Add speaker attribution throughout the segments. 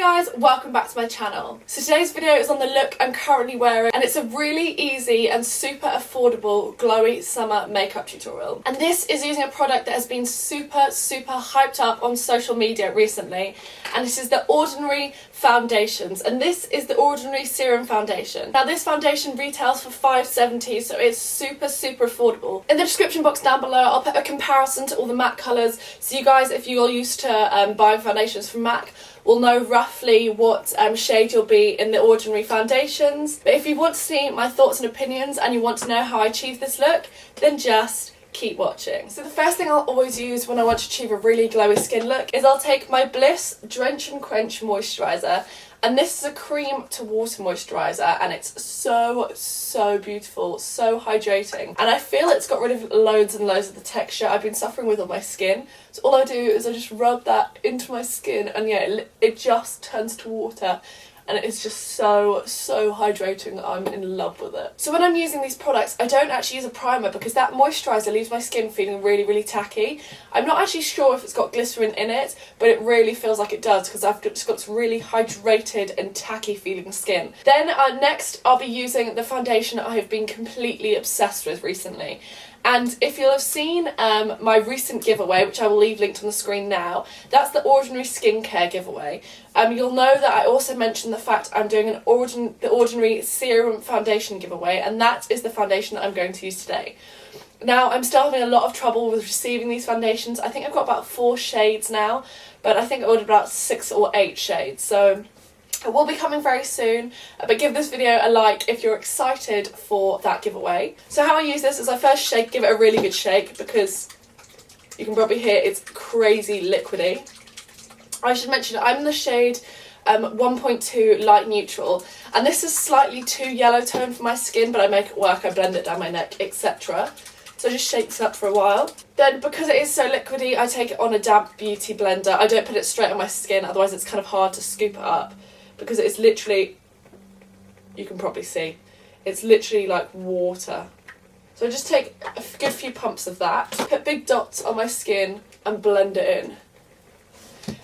Speaker 1: guys, welcome back to my channel. So today's video is on the look I'm currently wearing, and it's a really easy and super affordable glowy summer makeup tutorial. And this is using a product that has been super hyped up on social media recently, and this is the Ordinary Foundations, and this is the Ordinary Serum Foundation. Now this foundation retails for $5.70, so it's super affordable. In the description box down below I'll put a comparison to all the MAC colours, so you guys, if you're used to buying foundations from MAC, will know roughly what shade you'll be in the Ordinary Foundations. But if you want to see my thoughts and opinions and you want to know how I achieve this look, then just keep watching. So the first thing I'll always use when I want to achieve a really glowy skin look is I'll take my Bliss Drench and Quench Moisturiser, and this is a cream to water moisturiser, and it's so beautiful, so hydrating, and I feel it's got rid of loads and loads of the texture I've been suffering with on my skin. So all I do is I just rub that into my skin, and yeah, it just turns to water, and it's just so hydrating. I'm in love with it. So when I'm using these products, I don't actually use a primer because that moisturiser leaves my skin feeling really tacky. I'm not actually sure if it's got glycerin in it, but it really feels like it does because I've just got this really hydrated and tacky feeling skin. Then next I'll be using the foundation I have been completely obsessed with recently. And if you'll have seen my recent giveaway, which I will leave linked on the screen now, that's the Ordinary Skincare giveaway. You'll know that I also mentioned the fact I'm doing the Ordinary Serum Foundation giveaway, and that is the foundation that I'm going to use today. Now, I'm still having a lot of trouble with receiving these foundations. I think I've got about 4 shades now, but I think I ordered about 6 or 8 shades, so it will be coming very soon, but give this video a like if you're excited for that giveaway. So how I use this is I first give it a really good shake, because you can probably hear it's crazy liquidy. I should mention I'm in the shade 1.2 light neutral, and this is slightly too yellow tone for my skin, but I make it work. I blend it down my neck, etc. So I just shake this up for a while. Then, because it is so liquidy, I take it on a damp beauty blender. I don't put it straight on my skin, otherwise it's kind of hard to scoop it up, because it's literally, you can probably see, it's literally like water. So I just take a good few pumps of that, put big dots on my skin and blend it in.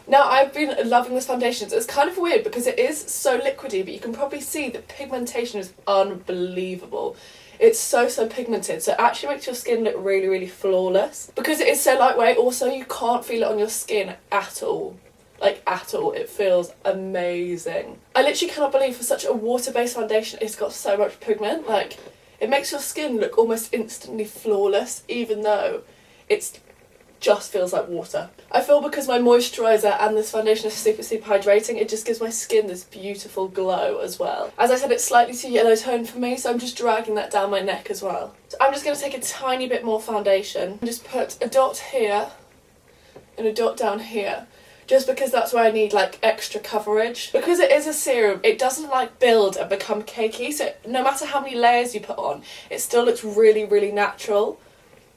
Speaker 1: Now, I've been loving this foundation. It's kind of weird because it is so liquidy, but you can probably see the pigmentation is unbelievable. It's so pigmented, so it actually makes your skin look really flawless. Because it is so lightweight, also you can't feel it on your skin at all. Like, at all. It feels amazing. I literally cannot believe for such a water-based foundation it's got so much pigment. Like, it makes your skin look almost instantly flawless, even though it's just feels like water. I feel because my moisturiser and this foundation is super hydrating, it just gives my skin this beautiful glow as well. As I said, it's slightly too yellow tone for me, so I'm just dragging that down my neck as well. So I'm just going to take a tiny bit more foundation and just put a dot here and a dot down here, just because that's where I need like extra coverage. Because it is a serum, it doesn't like build and become cakey, so no matter how many layers you put on, it still looks really natural.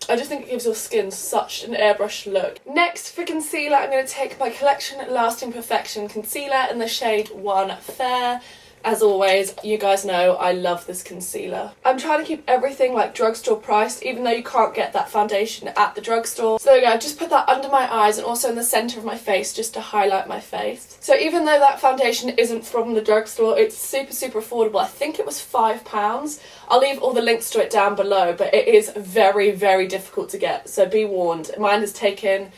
Speaker 1: I just think it gives your skin such an airbrushed look. Next, for concealer, I'm going to take my Collection Lasting Perfection concealer in the shade 1 Fair. As always, you guys know I love this concealer. I'm trying to keep everything like drugstore priced, even though you can't get that foundation at the drugstore. So there we go, I've just put that under my eyes and also in the centre of my face just to highlight my face. So even though that foundation isn't from the drugstore, it's super affordable. I think it was £5. I'll leave all the links to it down below, but it is very difficult to get, so be warned. Mine has taken,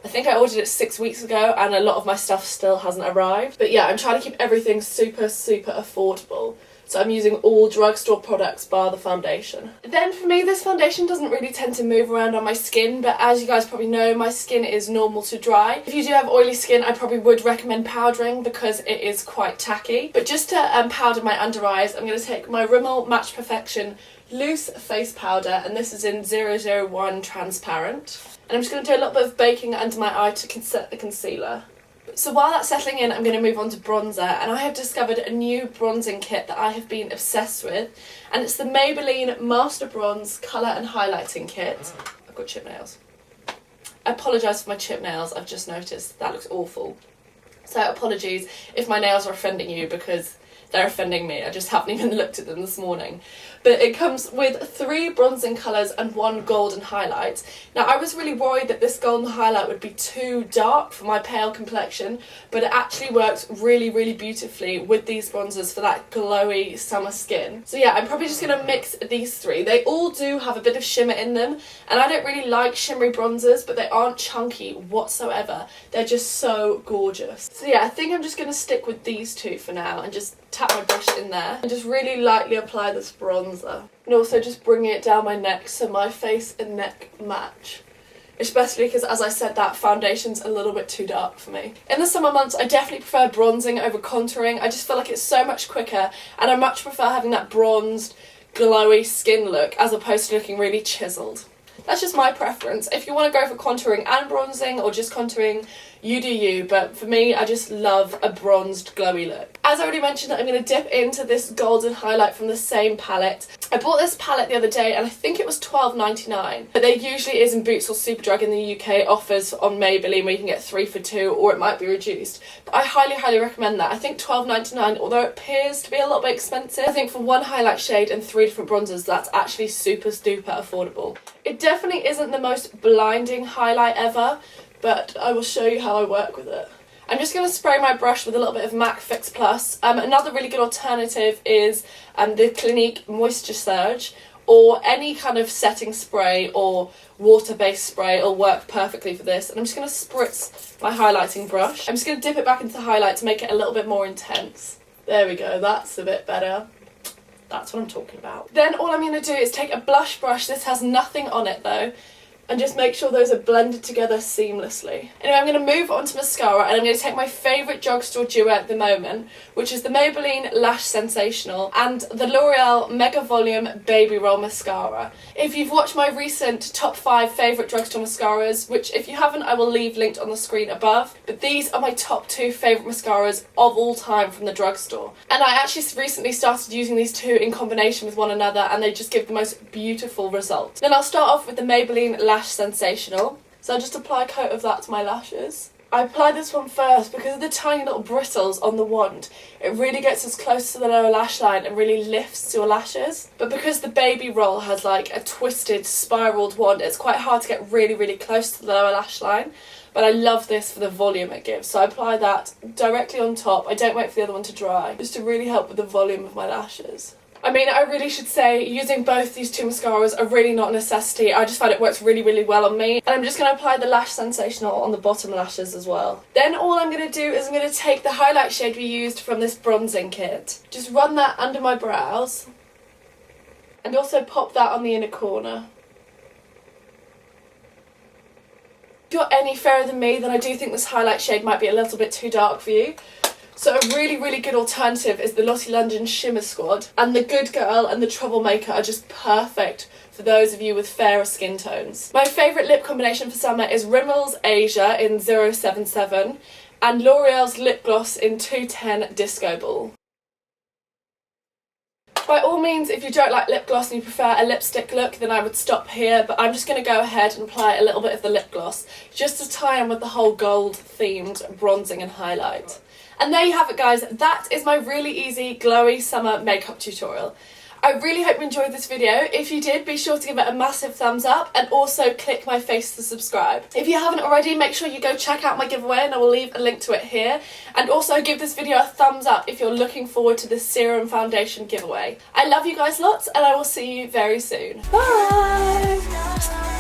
Speaker 1: I think I ordered it 6 weeks ago, and a lot of my stuff still hasn't arrived. But yeah, I'm trying to keep everything super affordable. So I'm using all drugstore products bar the foundation. Then for me, this foundation doesn't really tend to move around on my skin, but as you guys probably know, my skin is normal to dry. If you do have oily skin, I probably would recommend powdering because it is quite tacky. But just to powder my under eyes, I'm going to take my Rimmel Match Perfection Loose Face Powder, and this is in 001 Transparent. And I'm just going to do a little bit of baking under my eye to set the concealer. So while that's settling in, I'm going to move on to bronzer, and I have discovered a new bronzing kit that I have been obsessed with, and it's the Maybelline Master Bronze Colour and Highlighting Kit. I've got chip nails. I apologise for my chip nails, I've just noticed. That looks awful. So apologies if my nails are offending you, because they're offending me. I just haven't even looked at them this morning. But it comes with 3 bronzing colours and 1 golden highlight. Now I was really worried that this golden highlight would be too dark for my pale complexion, but it actually works really, really beautifully with these bronzers for that glowy summer skin. So yeah, I'm probably just going to mix these 3. They all do have a bit of shimmer in them, and I don't really like shimmery bronzers, but they aren't chunky whatsoever. They're just so gorgeous. So yeah, I think I'm just going to stick with these 2 for now and just tap my brush in there and just really lightly apply this bronzer. And also just bringing it down my neck so my face and neck match. Especially because, as I said, that foundation's a little bit too dark for me. In the summer months, I definitely prefer bronzing over contouring. I just feel like it's so much quicker, and I much prefer having that bronzed, glowy skin look as opposed to looking really chiselled. That's just my preference. If you want to go for contouring and bronzing or just contouring, you do you, but for me, I just love a bronzed, glowy look. As I already mentioned, I'm going to dip into this golden highlight from the same palette. I bought this palette the other day and I think it was $12.99, but there usually is in Boots or Superdrug in the UK offers on Maybelline where you can get 3 for 2, or it might be reduced. But I highly, highly recommend that. I think $12.99, although it appears to be a little bit expensive, I think for 1 highlight shade and 3 different bronzers, that's actually super duper affordable. It definitely isn't the most blinding highlight ever, but I will show you how I work with it. I'm just going to spray my brush with a little bit of MAC Fix Plus. Another really good alternative is the Clinique Moisture Surge, or any kind of setting spray or water-based spray will work perfectly for this. And I'm just going to spritz my highlighting brush. I'm just going to dip it back into the highlight to make it a little bit more intense. There we go, that's a bit better. That's what I'm talking about. Then all I'm going to do is take a blush brush, this has nothing on it though, and just make sure those are blended together seamlessly. Anyway, I'm going to move on to mascara, and I'm going to take my favourite drugstore duet at the moment, which is the Maybelline Lash Sensational and the L'Oreal Mega Volume Baby Roll Mascara. If you've watched my recent top 5 favourite drugstore mascaras, which if you haven't I will leave linked on the screen above, but these are my top 2 favourite mascaras of all time from the drugstore. And I actually recently started using these 2 in combination with one another, and they just give the most beautiful results. Then I'll start off with the Maybelline Lash Sensational. So I'll just apply a coat of that to my lashes. I apply this one first because of the tiny little bristles on the wand. It really gets us close to the lower lash line and really lifts your lashes. But because the baby roll has like a twisted, spiraled wand, it's quite hard to get really, really close to the lower lash line. But I love this for the volume it gives. So I apply that directly on top. I don't wait for the other one to dry, just to really help with the volume of my lashes. I mean, I really should say using both these 2 mascaras are really not a necessity. I just find it works really, really well on me. And I'm just going to apply the Lash Sensational on the bottom lashes as well. Then all I'm going to do is I'm going to take the highlight shade we used from this bronzing kit. Just run that under my brows. And also pop that on the inner corner. If you're any fairer than me, then I do think this highlight shade might be a little bit too dark for you. So a really, really good alternative is the Lottie London Shimmer Squad, and the Good Girl and the Troublemaker are just perfect for those of you with fairer skin tones. My favourite lip combination for summer is Rimmel's Asia in 077 and L'Oreal's lip gloss in 210 Disco Ball. By all means, if you don't like lip gloss and you prefer a lipstick look, then I would stop here, but I'm just going to go ahead and apply a little bit of the lip gloss just to tie in with the whole gold themed bronzing and highlight. And there you have it, guys. That is my really easy glowy summer makeup tutorial. I really hope you enjoyed this video. If you did, be sure to give it a massive thumbs up and also click my face to subscribe. If you haven't already, make sure you go check out my giveaway and I will leave a link to it here. And also give this video a thumbs up if you're looking forward to this Serum Foundation giveaway. I love you guys lots and I will see you very soon. Bye!